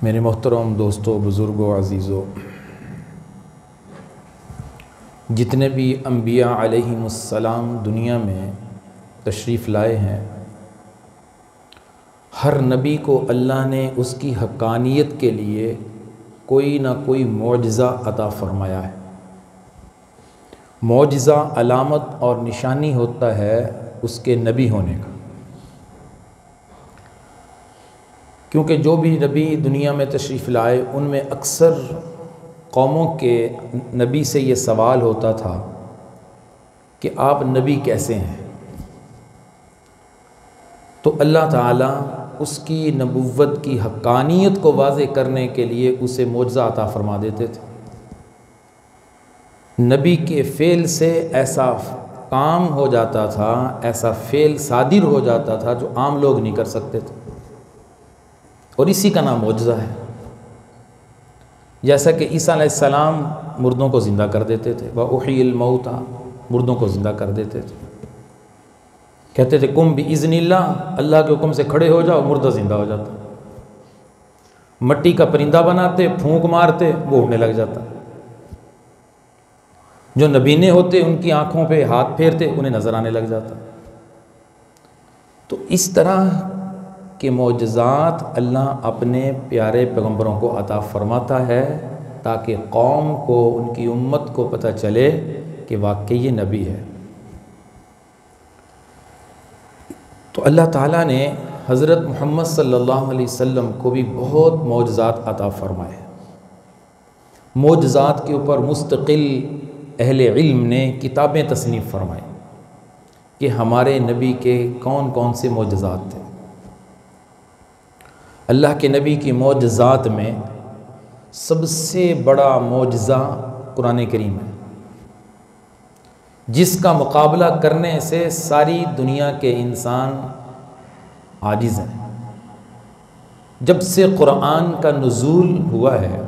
میرے محترم دوستوں، بزرگوں، عزیزوں، جتنے بھی انبیاء علیہم السلام دنیا میں تشریف لائے ہیں، ہر نبی کو اللہ نے اس کی حقانیت کے لیے کوئی نہ کوئی معجزہ عطا فرمایا ہے۔ معجزہ علامت اور نشانی ہوتا ہے اس کے نبی ہونے کا، کیونکہ جو بھی نبی دنیا میں تشریف لائے ان میں اکثر قوموں کے نبی سے یہ سوال ہوتا تھا کہ آپ نبی کیسے ہیں؟ تو اللہ تعالیٰ اس کی نبوت کی حقانیت کو واضح کرنے کے لیے اسے معجزہ عطا فرما دیتے تھے۔ نبی کے فعل سے ایسا کام ہو جاتا تھا، ایسا فعل صادر ہو جاتا تھا جو عام لوگ نہیں کر سکتے تھے، اور اسی کا نام معجزہ ہے۔ جیسا کہ عیسیٰ علیہ السلام مردوں کو زندہ کر دیتے تھے، وَأُحْيِي الْمَوْتَى، مردوں کو زندہ کر دیتے تھے، کہتے تھے قُم بِإِذْنِ اللَّهِ، اللہ کے حکم سے کھڑے ہو جاؤ، مردہ زندہ ہو جاتا۔ مٹی کا پرندہ بناتے، پھونک مارتے، وہ اڑنے لگ جاتا۔ جو نبینے ہوتے ان کی آنکھوں پہ ہاتھ پھیرتے، انہیں نظر آنے لگ جاتا۔ تو اس طرح کہ معجزات اللہ اپنے پیارے پیغمبروں کو عطا فرماتا ہے تاکہ قوم کو، ان کی امت کو پتہ چلے کہ واقعی یہ نبی ہے۔ تو اللہ تعالیٰ نے حضرت محمد صلی اللہ علیہ وسلم کو بھی بہت معجزات عطا فرمائے۔ معجزات کے اوپر مستقل اہل علم نے کتابیں تصنیف فرمائیں کہ ہمارے نبی کے کون کون سے معجزات تھے۔ اللہ کے نبی کی معجزات میں سب سے بڑا معجزہ قرآن کریم ہے، جس کا مقابلہ کرنے سے ساری دنیا کے انسان عاجز ہیں۔ جب سے قرآن کا نزول ہوا ہے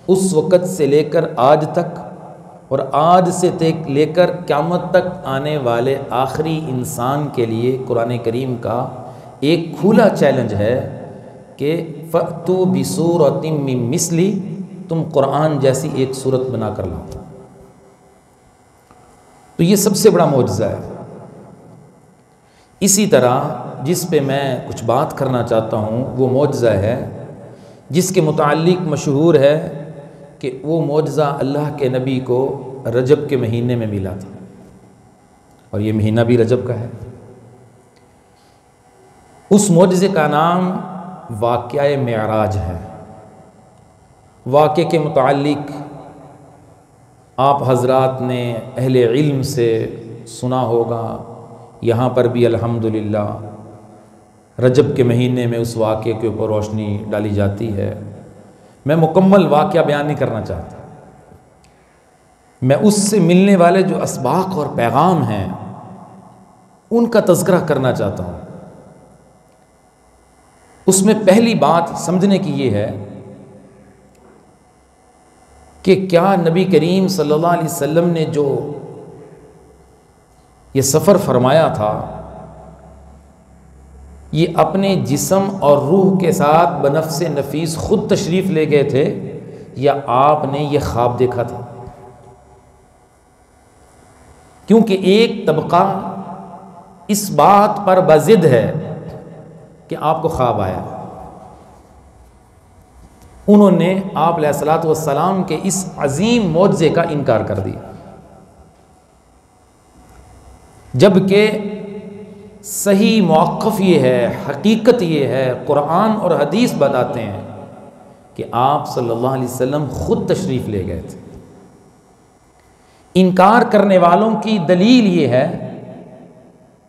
اس وقت سے لے کر آج تک، اور آج سے لے کر قیامت تک آنے والے آخری انسان کے لیے قرآن کریم کا ایک کھلا چیلنج ہے کہ فَأْتُوا بِسُورَةٍ مِّن مِّثْلِهِ، تم قرآن جیسی ایک صورت بنا کر لاؤ۔ تو یہ سب سے بڑا معجزہ ہے۔ اسی طرح جس پہ میں کچھ بات کرنا چاہتا ہوں وہ معجزہ ہے جس کے متعلق مشہور ہے کہ وہ معجزہ اللہ کے نبی کو رجب کے مہینے میں ملا تھا، اور یہ مہینہ بھی رجب کا ہے۔ اس معجزے کا نام واقعہ معراج ہے۔ واقعے کے متعلق آپ حضرات نے اہل علم سے سنا ہوگا، یہاں پر بھی الحمدللہ رجب کے مہینے میں اس واقعے کے اوپر روشنی ڈالی جاتی ہے۔ میں مکمل واقعہ بیان نہیں کرنا چاہتا، میں اس سے ملنے والے جو اسباق اور پیغام ہیں ان کا تذکرہ کرنا چاہتا ہوں۔ اس میں پہلی بات سمجھنے کی یہ ہے کہ کیا نبی کریم صلی اللہ علیہ وسلم نے جو یہ سفر فرمایا تھا یہ اپنے جسم اور روح کے ساتھ بنفس نفیس خود تشریف لے گئے تھے، یا آپ نے یہ خواب دیکھا تھا؟ کیونکہ ایک طبقہ اس بات پر بضد ہے کہ آپ کو خواب آیا، انہوں نے آپ علیہ الصلوۃ والسلام کے اس عظیم معجزے کا انکار کر دیا، جبکہ صحیح موقف یہ ہے، حقیقت یہ ہے، قرآن اور حدیث بتاتے ہیں کہ آپ صلی اللہ علیہ وسلم خود تشریف لے گئے تھے۔ انکار کرنے والوں کی دلیل یہ ہے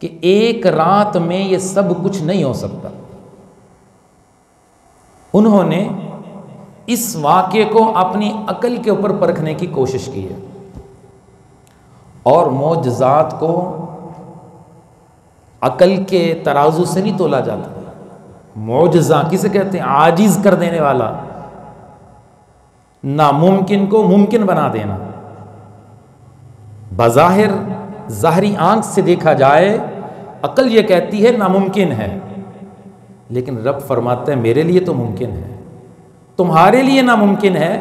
کہ ایک رات میں یہ سب کچھ نہیں ہو سکتا۔ انہوں نے اس واقعے کو اپنی عقل کے اوپر پرکھنے کی کوشش کی ہے، اور معجزات کو عقل کے ترازو سے نہیں تولا جاتا۔ معجزہ کسے کہتے ہیں؟ عاجز کر دینے والا، ناممکن کو ممکن بنا دینا۔ بظاہر ظاہری آنکھ سے دیکھا جائے عقل یہ کہتی ہے ناممکن ہے، لیکن رب فرماتا ہے میرے لیے تو ممکن ہے۔ تمہارے لیے ناممکن ہے،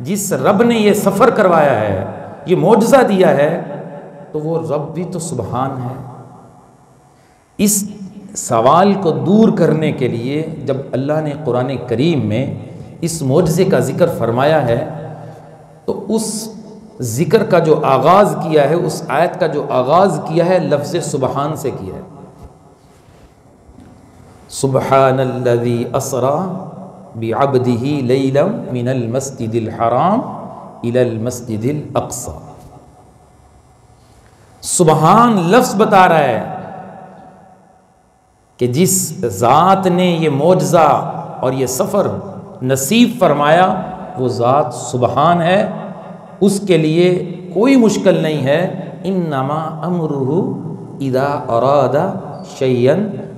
جس رب نے یہ سفر کروایا ہے، یہ معجزہ دیا ہے، تو وہ رب بھی تو سبحان ہے۔ اس سوال کو دور کرنے کے لیے جب اللہ نے قرآن کریم میں اس معجزے کا ذکر فرمایا ہے، تو اس ذکر کا جو آغاز کیا ہے، اس آیت کا جو آغاز کیا ہے، لفظ سبحان سے کیا ہے۔ سبحان الذی اسری بعبدہ لیلا من المسجد الحرام الی المسجد الاقصی۔ سبحان لفظ بتا رہا ہے کہ جس ذات نے یہ معجزہ اور یہ سفر نصیب فرمایا، وہ ذات سبحان ہے، اس کے لیے کوئی مشکل نہیں ہے۔ انما امرہ اذا اراد شیئا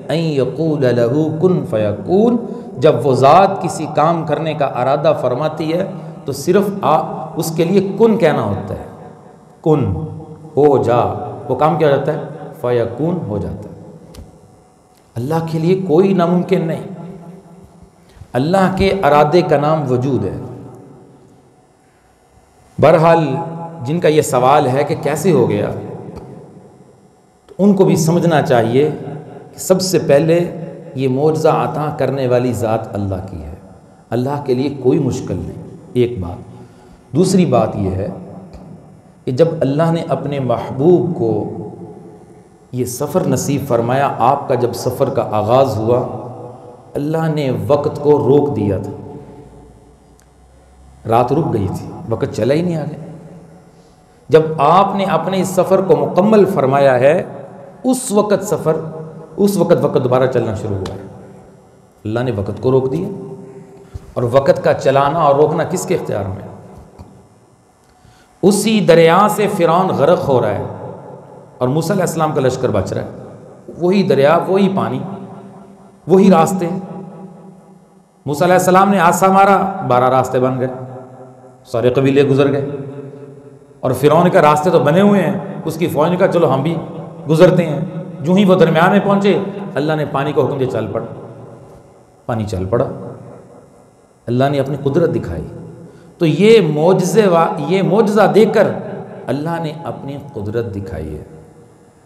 ان یقول له کن فیکون۔ جب وہ ذات کسی کام کرنے کا ارادہ فرماتی ہے تو صرف اس کے لیے کن کہنا ہوتا ہے، کن ہو جا، وہ کام کیا ہو جاتا ہے، فیکون ہو جاتا ہے۔ اللہ کے لیے کوئی ناممکن نہیں، اللہ کے ارادے کا نام وجود ہے۔ بہرحال جن کا یہ سوال ہے کہ کیسے ہو گیا، تو ان کو بھی سمجھنا چاہیے کہ سب سے پہلے یہ معجزہ عطا کرنے والی ذات اللہ کی ہے، اللہ کے لیے کوئی مشکل نہیں، ایک بات۔ دوسری بات یہ ہے کہ جب اللہ نے اپنے محبوب کو یہ سفر نصیب فرمایا، آپ کا جب سفر کا آغاز ہوا، اللہ نے وقت کو روک دیا تھا، رات رک گئی تھی، وقت چلا ہی نہیں آگے۔ جب آپ نے اپنے اس سفر کو مکمل فرمایا ہے، اس وقت وقت دوبارہ چلنا شروع ہوا ہے۔ اللہ نے وقت کو روک دیا، اور وقت کا چلانا اور روکنا کس کے اختیار میں؟ اسی دریا سے فرعون غرق ہو رہا ہے اور موسیٰ علیہ السلام کا لشکر بچ رہا ہے، وہی دریا، وہی پانی، وہی راستے۔ موسیٰ علیہ السلام نے عصا مارا، 12 راستے بن گئے، سارے قبیلے گزر گئے، اور فرعون کا راستے تو بنے ہوئے ہیں، اس کی فوج نے کہا چلو ہم بھی گزرتے ہیں۔ جو ہی وہ درمیان میں پہنچے، اللہ نے پانی کو حکم دیا چل پڑ، پانی چل پڑا۔ اللہ نے اپنی قدرت دکھائی، تو یہ معجزہ دیکھ کر اللہ نے اپنی قدرت دکھائی ہے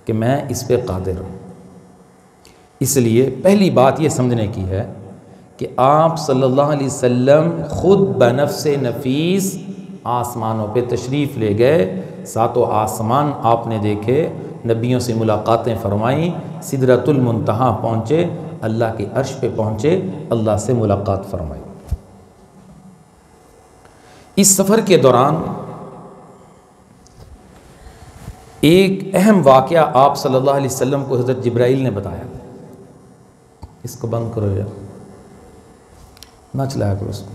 کہ میں اس پہ قادر ہوں۔ اس لیے پہلی بات یہ سمجھنے کی ہے کہ آپ صلی اللہ علیہ وسلم خود بنفس نفیس آسمانوں پہ تشریف لے گئے، 7 آسمان آپ نے دیکھے، نبیوں سے ملاقاتیں فرمائیں، سدرۃ المنتہا پہنچے، اللہ کے عرش پہ پہنچے، اللہ سے ملاقات فرمائی۔ اس سفر کے دوران ایک اہم واقعہ آپ صلی اللہ علیہ وسلم کو حضرت جبرائیل نے بتایا۔ اس کو بند کرو یا نہ چلایا کرو اس کو۔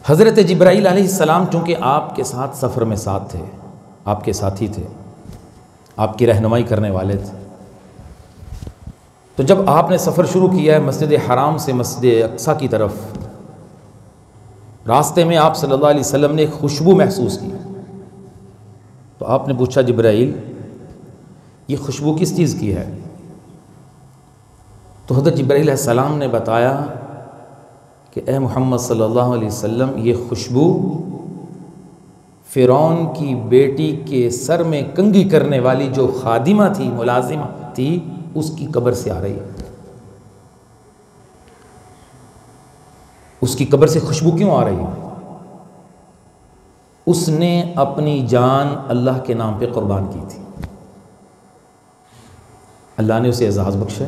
حضرت جبرائیل علیہ السلام چونکہ آپ کے ساتھ سفر میں ساتھ تھے، آپ کے ساتھی تھے، آپ کی رہنمائی کرنے والے تھے، تو جب آپ نے سفر شروع کیا ہے مسجد حرام سے مسجد اقصیٰ کی طرف، راستے میں آپ صلی اللہ علیہ وسلم نے ایک خوشبو محسوس کی، تو آپ نے پوچھا جبرائیل یہ خوشبو کس چیز کی ہے؟ تو حضرت جبرائیل علیہ السلام نے بتایا کہ اے محمد صلی اللہ علیہ وسلم، یہ خوشبو فرعون کی بیٹی کے سر میں کنگھی کرنے والی جو خادمہ تھی، ملازمہ تھی، اس کی قبر سے آ رہی ہے۔ اس کی قبر سے خوشبو کیوں آ رہی ہے؟ اس نے اپنی جان اللہ کے نام پہ قربان کی تھی، اللہ نے اسے اعزاز بخشا۔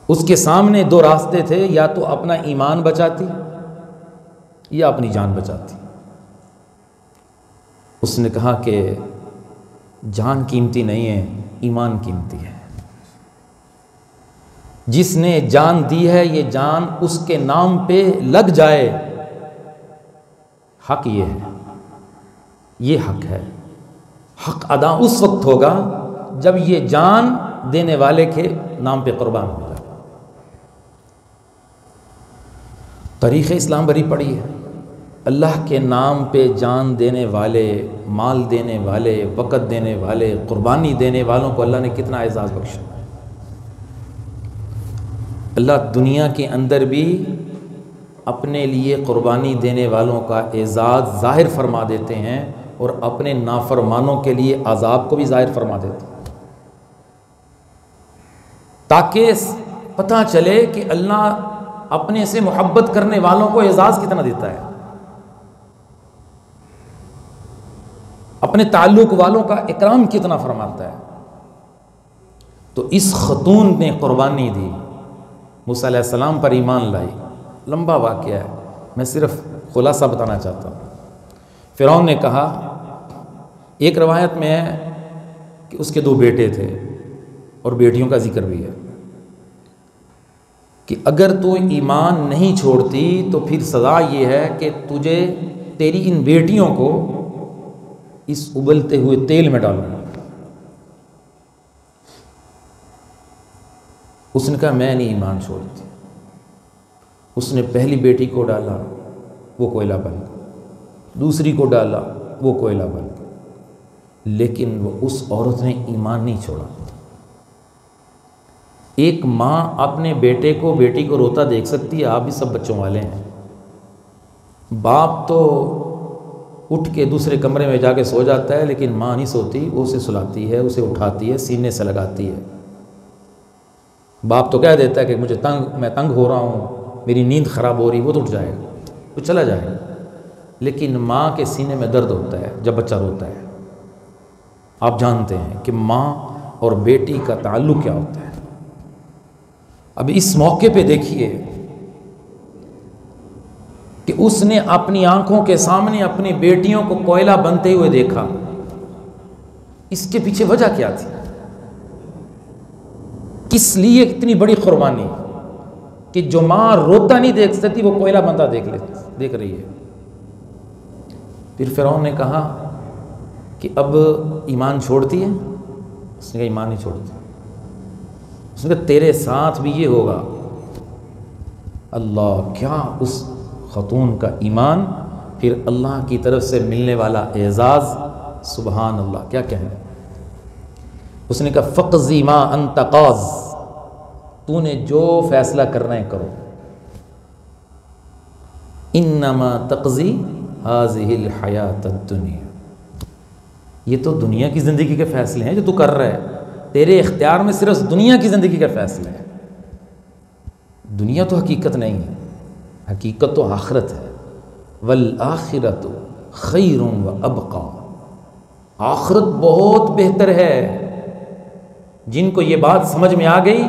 اس کے سامنے 2 راستے تھے، یا تو اپنا ایمان بچاتی یا اپنی جان بچاتی۔ اس نے کہا کہ جان قیمتی نہیں ہے، ایمان قیمتی ہے۔ جس نے جان دی ہے، یہ جان اس کے نام پہ لگ جائے، حق یہ ہے، یہ حق ہے۔ حق ادا اس وقت ہوگا جب یہ جان دینے والے کے نام پہ قربان ہو جائے۔ تاریخ اسلام بھری پڑی ہے، اللہ کے نام پہ جان دینے والے، مال دینے والے، وقت دینے والے، قربانی دینے والوں کو اللہ نے کتنا اعزاز بخشا۔ اللہ دنیا کے اندر بھی اپنے لیے قربانی دینے والوں کا اعزاز ظاہر فرما دیتے ہیں اور اپنے نافرمانوں کے لیے عذاب کو بھی ظاہر فرما دیتے ہیں، تاکہ پتہ چلے کہ اللہ اپنے سے محبت کرنے والوں کو اعزاز کتنا دیتا ہے، اپنے تعلق والوں کا اکرام کتنا فرماتا ہے۔ تو اس خاتون نے قربانی دی، موسیٰ علیہ السلام پر ایمان لائی، لمبا واقعہ ہے، میں صرف خلاصہ بتانا چاہتا ہوں۔ فرعون نے کہا، ایک روایت میں ہے کہ اس کے 2 بیٹے تھے اور بیٹیوں کا ذکر بھی ہے، کہ اگر تو ایمان نہیں چھوڑتی تو پھر سزا یہ ہے کہ تجھے تیری ان بیٹیوں کو اس ابلتے ہوئے تیل میں ڈالوں گا۔ اس نے کہا میں نہیں ایمان چھوڑتی۔ اس نے پہلی بیٹی کو ڈالا، وہ کوئلہ بن گئی، دوسری کو ڈالا، وہ کوئلہ بن گئی، لیکن وہ اس عورت نے ایمان نہیں چھوڑا۔ ایک ماں اپنے بیٹے کو بیٹی کو روتا دیکھ سکتی ہے، آپ بھی سب بچوں والے ہیں۔ باپ تو اٹھ کے دوسرے کمرے میں جا کے سو جاتا ہے، لیکن ماں نہیں سوتی، وہ اسے سلاتی ہے، اسے اٹھاتی ہے، سینے سے لگاتی ہے۔ باپ تو کہہ دیتا ہے کہ میں تنگ ہو رہا ہوں، میری نیند خراب ہو رہی، وہ تو اٹھ جائے گا، وہ چلا جائے گا، لیکن ماں کے سینے میں درد ہوتا ہے جب بچہ روتا ہے۔ آپ جانتے ہیں کہ ماں اور بیٹی کا تعلق کیا ہوتا ہے۔ اب اس موقع پہ دیکھیے کہ اس نے اپنی آنکھوں کے سامنے اپنی بیٹیوں کو کوئلہ بنتے ہوئے دیکھا۔ اس کے پیچھے وجہ کیا تھی؟ کس لیے اتنی بڑی قربانی کہ جو ماں روتا نہیں دیکھ سکتی وہ کوئلہ بنتا دیکھ رہی ہے۔ پھر فرعون نے کہا کہ اب ایمان چھوڑتی ہے؟ اس نے کہا ایمان نہیں چھوڑتی۔ اس نے کہا تیرے ساتھ بھی یہ ہوگا۔ اللہ، کیا اس خاتون کا ایمان، پھر اللہ کی طرف سے ملنے والا اعزاز، سبحان اللہ، کیا کہنے۔ اس نے کہا فقضی ما انت قاض، تو نے جو فیصلہ کرنا ہے کرو، انما تقضی هذه الحیات الدنیا، یہ تو دنیا کی زندگی کے فیصلے ہیں جو تو کر رہا ہے، تیرے اختیار میں صرف دنیا کی زندگی کا فیصلہ ہے۔ دنیا تو حقیقت نہیں ہے، حقیقت تو آخرت ہے۔ والآخرۃ خیر وابقی، آخرت بہت بہتر ہے۔ جن کو یہ بات سمجھ میں آ گئی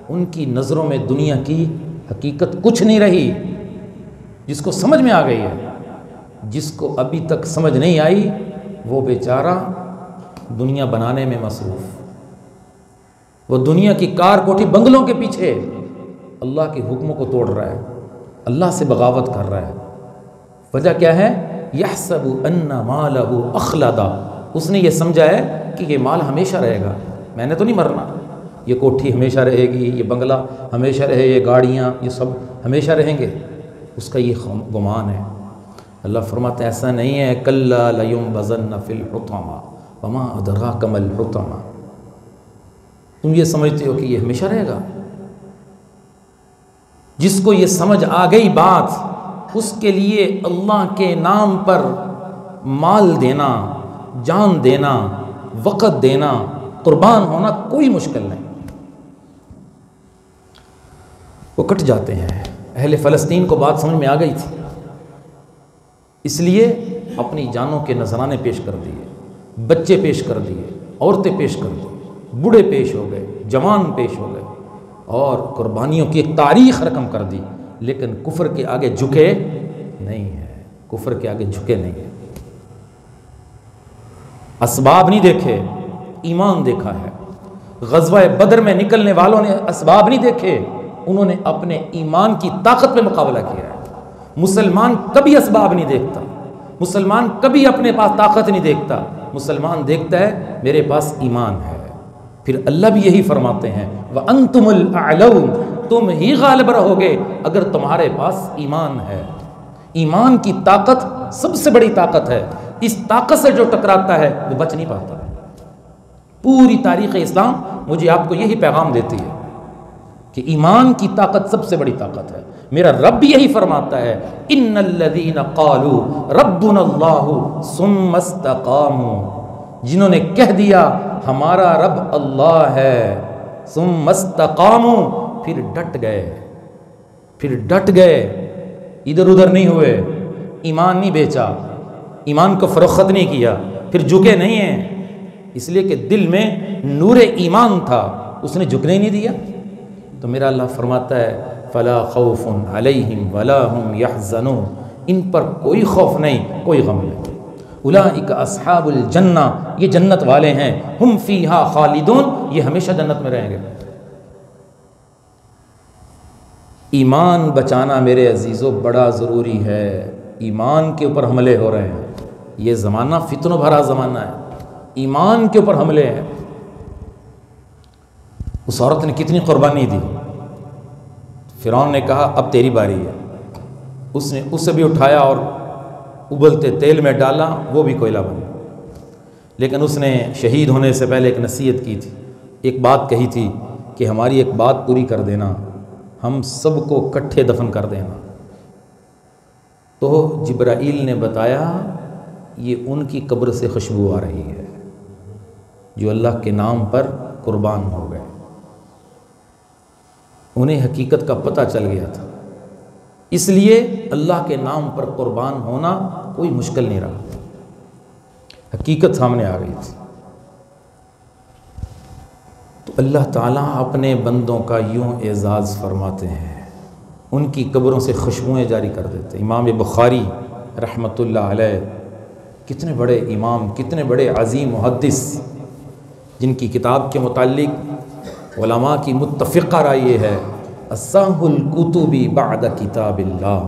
ان کی نظروں میں دنیا کی حقیقت کچھ نہیں رہی۔ جس کو سمجھ میں آ گئی ہے، جس کو ابھی تک سمجھ نہیں آئی وہ بیچارہ دنیا بنانے میں مصروف، وہ دنیا کی کار کوٹھی بنگلوں کے پیچھے اللہ کے حکموں کو توڑ رہا ہے، اللہ سے بغاوت کر رہا ہے۔ وجہ کیا ہے؟ یحسب ان مالہ اخلدا، اس نے یہ سمجھا ہے کہ یہ مال ہمیشہ رہے گا، میں نے تو نہیں مرنا، یہ کوٹھی ہمیشہ رہے گی، یہ بنگلہ ہمیشہ رہے، یہ گاڑیاں، یہ سب ہمیشہ رہیں گے، اس کا یہ گمان ہے۔ اللہ فرماتا ہے ایسا نہیں ہے، کلا لینبذن فی الحطمہ وما ادراک ما الحطمہ، تم یہ سمجھتے ہو کہ یہ ہمیشہ رہے گا؟ جس کو یہ سمجھ آ گئی بات، اس کے لیے اللہ کے نام پر مال دینا، جان دینا، وقت دینا، قربان ہونا کوئی مشکل نہیں۔ وہ کٹ جاتے ہیں۔ اہل فلسطین کو بات سمجھ میں آ گئی تھی، اس لیے اپنی جانوں کے نذرانے پیش کر دیے، بچے پیش کر دیے، عورتیں پیش کر دی، بوڑھے پیش ہو گئے، جوان پیش ہو گئے، اور قربانیوں کی ایک تاریخ رقم کر دی، لیکن کفر کے آگے جھکے نہیں ہے، کفر کے آگے جھکے نہیں ہے۔ اسباب نہیں دیکھے، ایمان دیکھا ہے۔ غزوہ بدر میں نکلنے والوں نے اسباب نہیں دیکھے، انہوں نے اپنے ایمان کی طاقت پہ مقابلہ کیا ہے۔ مسلمان کبھی اسباب نہیں دیکھتا، مسلمان کبھی اپنے پاس طاقت نہیں دیکھتا، مسلمان دیکھتا ہے میرے پاس ایمان ہے۔ پھر اللہ بھی یہی فرماتے ہیں وَأَنْتُمُ الْأَعْلَوْنَ، تم ہی غالب رہو گے اگر تمہارے پاس ایمان ہے۔ ایمان کی طاقت سب سے بڑی طاقت ہے، اس طاقت سے جو ٹکراتا ہے وہ بچ نہیں پاتا۔ پوری تاریخ اسلام مجھے آپ کو یہی پیغام دیتی ہے کہ ایمان کی طاقت سب سے بڑی طاقت ہے۔ میرا رب بھی یہی فرماتا ہے، ان الذین قالوا ربنا اللہ ثم استقاموا، جنہوں نے کہہ دیا ہمارا رب اللہ ہے، ثم استقاموا، پھر ڈٹ گئے، ادھر ادھر نہیں ہوئے، ایمان نہیں بیچا، ایمان کو فروخت نہیں کیا، پھر جھکے نہیں ہیں، اس لیے کہ دل میں نور ایمان تھا، اس نے جھکنے ہی نہیں دیا۔ تو میرا اللہ فرماتا ہے فلا خوف علیہم ولا هم يحزنون، ان پر کوئی خوف نہیں، کوئی غم نہیں۔ اولئک اصحاب الجنہ، یہ جنت والے ہیں، ہم فیہا خالدون، یہ ہمیشہ جنت میں رہیں گے۔ ایمان بچانا میرے عزیزو بڑا ضروری ہے۔ ایمان کے اوپر حملے ہو رہے ہیں، یہ زمانہ فتنوں بھرا زمانہ ہے، ایمان کے اوپر حملے ہیں۔ اس عورت نے کتنی قربانی دی، فرعون نے کہا اب تیری باری ہے، اس نے اسے بھی اٹھایا اور ابلتے تیل میں ڈالا، وہ بھی کوئلہ بنا، لیکن اس نے شہید ہونے سے پہلے ایک نصیحت کی تھی، ایک بات کہی تھی کہ ہماری ایک بات پوری کر دینا، ہم سب کو کٹھے دفن کر دینا۔ تو جبرائیل نے بتایا یہ ان کی قبر سے خوشبو آ رہی ہے جو اللہ کے نام پر قربان ہو گئے۔ انہیں حقیقت کا پتہ چل گیا تھا، اس لیے اللہ کے نام پر قربان ہونا کوئی مشکل نہیں رہا، حقیقت سامنے آ گئی تھی۔ تو اللہ تعالیٰ اپنے بندوں کا یوں اعزاز فرماتے ہیں، ان کی قبروں سے خوشبوئیں جاری کر دیتے۔ امام بخاری رحمۃ اللہ علیہ کتنے بڑے امام، کتنے بڑے عظیم محدث، جن کی کتاب کے متعلق علماء کی متفقہ رائے یہ ہے اصح الکتب بعد کتاب اللہ،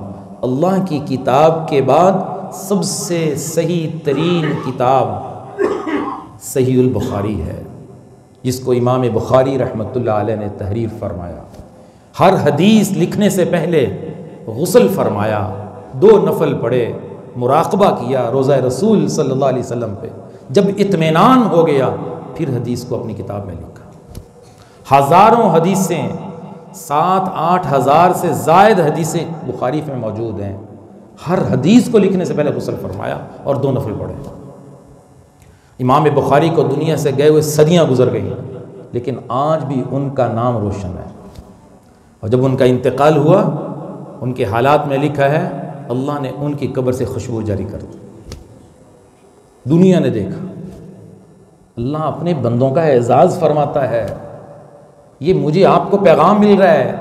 اللہ کی کتاب کے بعد سب سے صحیح ترین کتاب صحیح البخاری ہے، جس کو امام بخاری رحمۃ اللہ علیہ نے تحریر فرمایا۔ ہر حدیث لکھنے سے پہلے غسل فرمایا، 2 نفل پڑھے، مراقبہ کیا روضہ رسول صلی اللہ علیہ وسلم پہ، جب اطمینان ہو گیا پھر حدیث کو اپنی کتاب میں لکھا۔ ہزاروں حدیثیں، 7-8 ہزار سے زائد حدیثیں بخاری میں موجود ہیں، ہر حدیث کو لکھنے سے پہلے غسل فرمایا اور 2 نفل پڑھے۔ امام بخاری کو دنیا سے گئے ہوئے صدیاں گزر گئیں، لیکن آج بھی ان کا نام روشن ہے، اور جب ان کا انتقال ہوا ان کے حالات میں لکھا ہے اللہ نے ان کی قبر سے خوشبو جاری کر دی، دنیا نے دیکھا۔ اللہ اپنے بندوں کا اعزاز فرماتا ہے، یہ مجھے آپ کو پیغام مل رہا ہے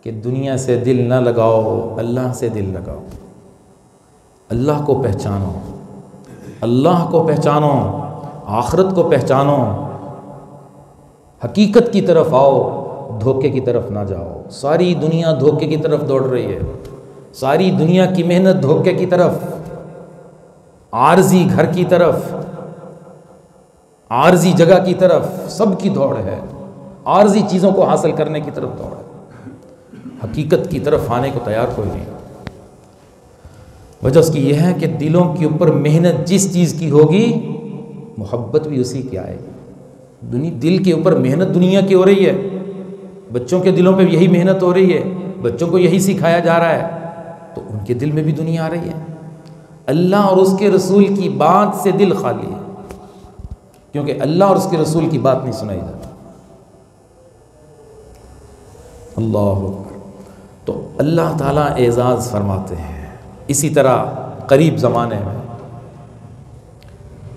کہ دنیا سے دل نہ لگاؤ، اللہ سے دل لگاؤ، اللہ کو پہچانو، اللہ کو پہچانو، آخرت کو پہچانو، حقیقت کی طرف آؤ، دھوکے کی طرف نہ جاؤ۔ ساری دنیا دھوکے کی طرف دوڑ رہی ہے، ساری دنیا کی محنت دھوکے کی طرف، عارضی گھر کی طرف، عارضی جگہ کی طرف، سب کی دوڑ ہے، عارضی چیزوں کو حاصل کرنے کی طرف دوڑ ہے، حقیقت کی طرف آنے کو تیار کوئی نہیں۔ وجہ اس کی یہ ہے کہ دلوں کے اوپر محنت جس چیز کی ہوگی محبت بھی اسی کی آئے گی۔ دل کے اوپر محنت دنیا کی ہو رہی ہے، بچوں کے دلوں پہ یہی محنت ہو رہی ہے، بچوں کو یہی سکھایا جا رہا ہے، تو ان کے دل میں بھی دنیا آ رہی ہے۔ اللہ اور اس کے رسول کی بات سے دل خالی ہے، کیونکہ اللہ اور اس کے رسول کی بات نہیں سنائی جاتی۔ اللہ اکبر۔ تو اللہ تعالیٰ اعزاز فرماتے ہیں۔ اسی طرح قریب زمانے میں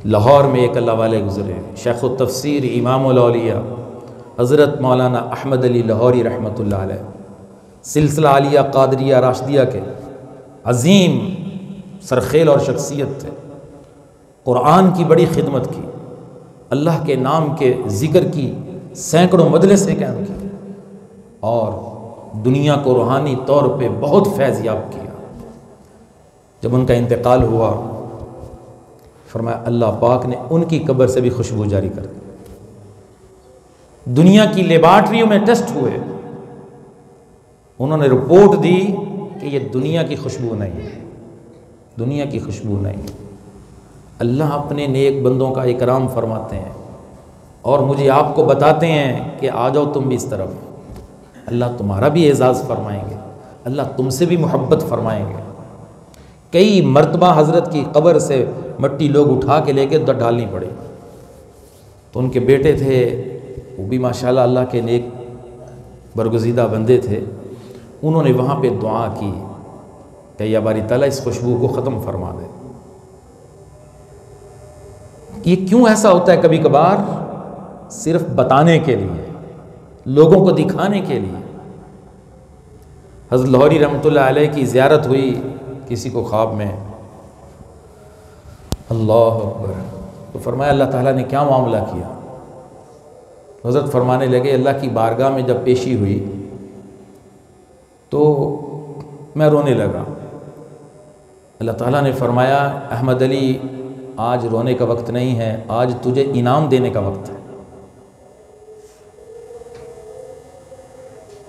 لاہور میں ایک اللہ والے گزرے، شیخ التفسیر امام الاولیاء حضرت مولانا احمد علی لاہوری رحمۃ اللہ علیہ، سلسلہ عالیہ قادریہ راشدیہ کے عظیم سرخیل اور شخصیت تھے، قرآن کی بڑی خدمت کی، اللہ کے نام کے ذکر کی سینکڑوں مجلسیں قائم کی، اور دنیا کو روحانی طور پہ بہت فیض یاب کیا۔ جب ان کا انتقال ہوا فرمایا اللہ پاک نے ان کی قبر سے بھی خوشبو جاری کر دی۔ دنیا کی لیبارٹریوں میں ٹیسٹ ہوئے، انہوں نے رپورٹ دی کہ یہ دنیا کی خوشبو نہیں ہے، دنیا کی خوشبو نہیں۔ اللہ اپنے نیک بندوں کا اکرام فرماتے ہیں اور مجھے آپ کو بتاتے ہیں کہ آ جاؤ تم بھی اس طرف، اللہ تمہارا بھی اعزاز فرمائیں گے، اللہ تم سے بھی محبت فرمائیں گے۔ کئی مرتبہ حضرت کی قبر سے مٹی لوگ اٹھا کے لے کے ادھر ڈالنی پڑی، تو ان کے بیٹے تھے، وہ بھی ماشاءاللہ اللہ کے نیک برگزیدہ بندے تھے، انہوں نے وہاں پہ دعا کی کہ یا باری تعالیٰ اس خوشبو کو ختم فرما دے۔ یہ کیوں ایسا ہوتا ہے کبھی کبھار؟ صرف بتانے کے لیے، لوگوں کو دکھانے کے لیے۔ حضرت لاہوری رحمۃ اللہ علیہ کی زیارت ہوئی کسی کو خواب میں، اللہ اکبر، تو فرمایا اللہ تعالیٰ نے کیا معاملہ کیا؟ حضرت فرمانے لگے اللہ کی بارگاہ میں جب پیشی ہوئی تو میں رونے لگا۔ اللہ تعالیٰ نے فرمایا احمد علی آج رونے کا وقت نہیں ہے، آج تجھے انعام دینے کا وقت ہے۔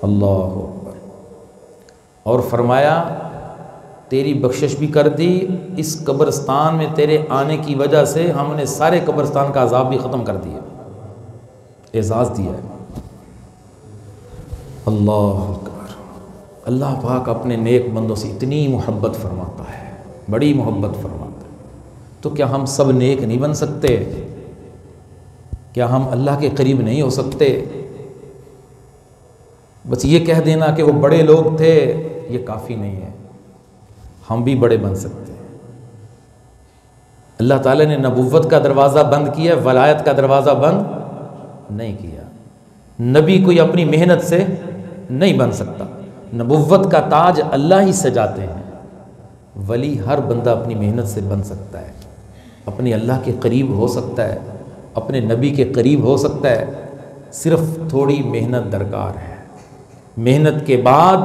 اللہ اکبر، اور فرمایا تیری بخشش بھی کر دی، اس قبرستان میں تیرے آنے کی وجہ سے ہم نے سارے قبرستان کا عذاب بھی ختم کر دیا، اعزاز دیا ہے۔ اللہ اکبر، اللہ پاک اپنے نیک بندوں سے اتنی محبت فرماتا ہے، بڑی محبت فرماتا ہے۔ تو کیا ہم سب نیک نہیں بن سکتے؟ کیا ہم اللہ کے قریب نہیں ہو سکتے؟ بس یہ کہہ دینا کہ وہ بڑے لوگ تھے یہ کافی نہیں ہے، ہم بھی بڑے بن سکتے ہیں۔ اللہ تعالیٰ نے نبوت کا دروازہ بند کیا، ولایت کا دروازہ بند نہیں کیا۔ نبی کوئی اپنی محنت سے نہیں بن سکتا، نبوت کا تاج اللہ ہی سجاتے ہیں۔ ولی ہر بندہ اپنی محنت سے بن سکتا ہے، اپنے اللہ کے قریب ہو سکتا ہے، اپنے نبی کے قریب ہو سکتا ہے، صرف تھوڑی محنت درکار ہے۔ محنت کے بعد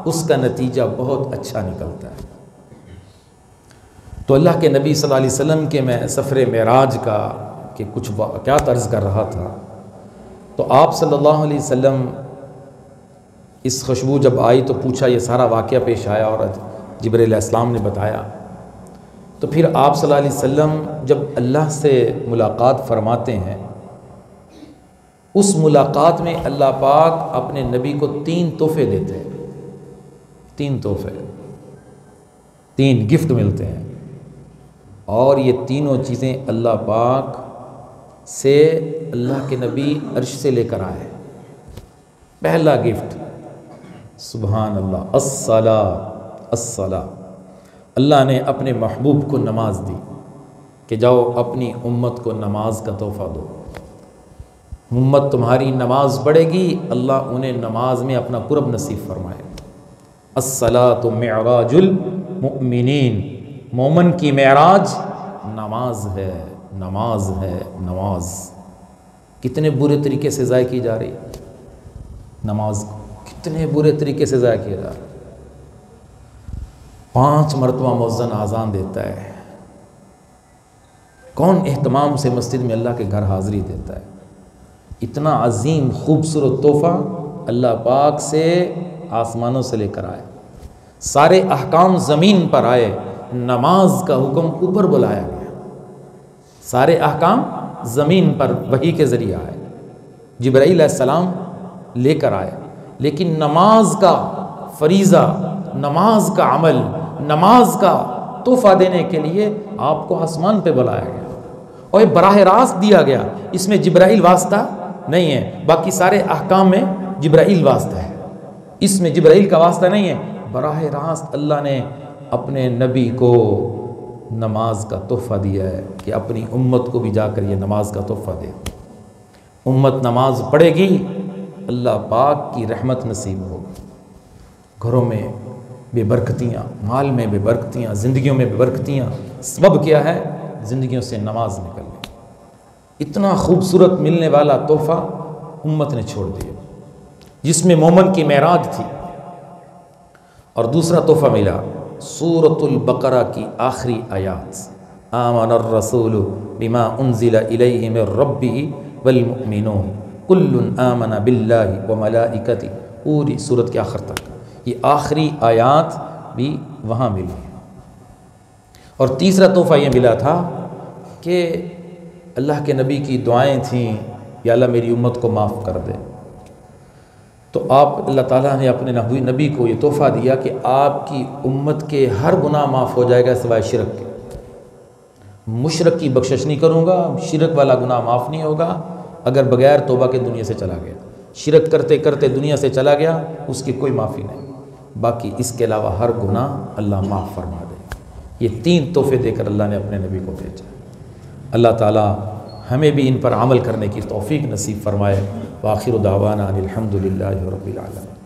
اس کا نتیجہ بہت اچھا نکلتا ہے۔ تو اللہ کے نبی صلی اللہ علیہ وسلم کے میں سفر معراج کا کہ کچھ واقعات عرض کر رہا تھا، تو آپ صلی اللہ علیہ وسلم اس خوشبو جب آئی تو پوچھا، یہ سارا واقعہ پیش آیا اور جبرائیل علیہ السلام نے بتایا۔ تو پھر آپ صلی اللہ علیہ وسلم جب اللہ سے ملاقات فرماتے ہیں، اس ملاقات میں اللہ پاک اپنے نبی کو 3 تحفے دیتے ہیں، 3 تحفے، 3 گفٹ ملتے ہیں، اور یہ تینوں چیزیں اللہ پاک سے اللہ کے نبی عرش سے لے کر آئے۔ پہلا گفٹ، سبحان اللہ، الصلاۃ، الصلاۃ، اللہ نے اپنے محبوب کو نماز دی کہ جاؤ اپنی امت کو نماز کا تحفہ دو، امت تمہاری نماز پڑھے گی، اللہ انہیں نماز میں اپنا قرب نصیب فرمائے۔ الصلاۃ معراج المؤمنین، مومن کی معراج نماز ہے، نماز ہے، نماز۔ کتنے برے طریقے سے ضائع کی جا رہی نماز کو، کتنے برے طریقے سے ضائع کیا جا رہا ہے۔ 5 مرتبہ مؤذن اذان دیتا ہے، کون اہتمام سے مسجد میں اللہ کے گھر حاضری دیتا ہے؟ اتنا عظیم خوبصورت تحفہ اللہ پاک سے آسمانوں سے لے کر آئے، سارے احکام زمین پر آئے، نماز کا حکم اوپر بلایا گیا، سارے احکام زمین پر وحی کے ذریعے آئے، جبرائیل علیہ السلام لے کر آئے، لیکن نماز کا فریضہ، نماز کا عمل، نماز کا تحفہ دینے کے لیے آپ کو آسمان پہ بلایا گیا، اور یہ براہ راست دیا گیا، اس میں جبرائیل واسطہ نہیں ہے، باقی سارے احکام میں جبرائیل واسطہ ہے، اس میں جبرائیل کا واسطہ نہیں ہے، براہ راست اللہ نے اپنے نبی کو نماز کا تحفہ دیا ہے کہ اپنی امت کو بھی جا کر یہ نماز کا تحفہ دے۔ امت نماز پڑھے گی، اللہ پاک کی رحمت نصیب ہوگی، گھروں میں بے برکتیاں، مال میں بے برکتیاں، زندگیوں میں بے برکتیاں، سبب کیا ہے؟ زندگیوں سے نماز نکل گئی۔ اتنا خوبصورت ملنے والا تحفہ امت نے چھوڑ دیا، جس میں مومن کی معراج تھی۔ اور دوسرا تحفہ ملا سورۃ البقرہ کی آخری آیات، آمن الرسول بما انزل الیہ من ربہ والمؤمنون کل آمن باللہ وملائکتہ، پوری سورت کے آخر تک یہ آخری آیات بھی وہاں ملی۔ اور تیسرا تحفہ یہ ملا تھا کہ اللہ کے نبی کی دعائیں تھیں، یا اللہ میری امت کو معاف کر دے، تو آپ اللہ تعالیٰ نے اپنے نبی کو یہ تحفہ دیا کہ آپ کی امت کے ہر گناہ معاف ہو جائے گا سوائے شرک کے۔ مشرک کی بخشش نہیں کروں گا، شرک والا گناہ معاف نہیں ہوگا اگر بغیر توبہ کے دنیا سے چلا گیا۔ شرک کرتے کرتے دنیا سے چلا گیا، اس کی کوئی معافی نہیں، باقی اس کے علاوہ ہر گناہ اللہ معاف فرما دے۔ یہ 3 تحفے دے کر اللہ نے اپنے نبی کو بھیجا۔ اللہ تعالیٰ ہمیں بھی ان پر عمل کرنے کی توفیق نصیب فرمائے۔ وآخر دعوانا ان الحمد للہ رب العالمین۔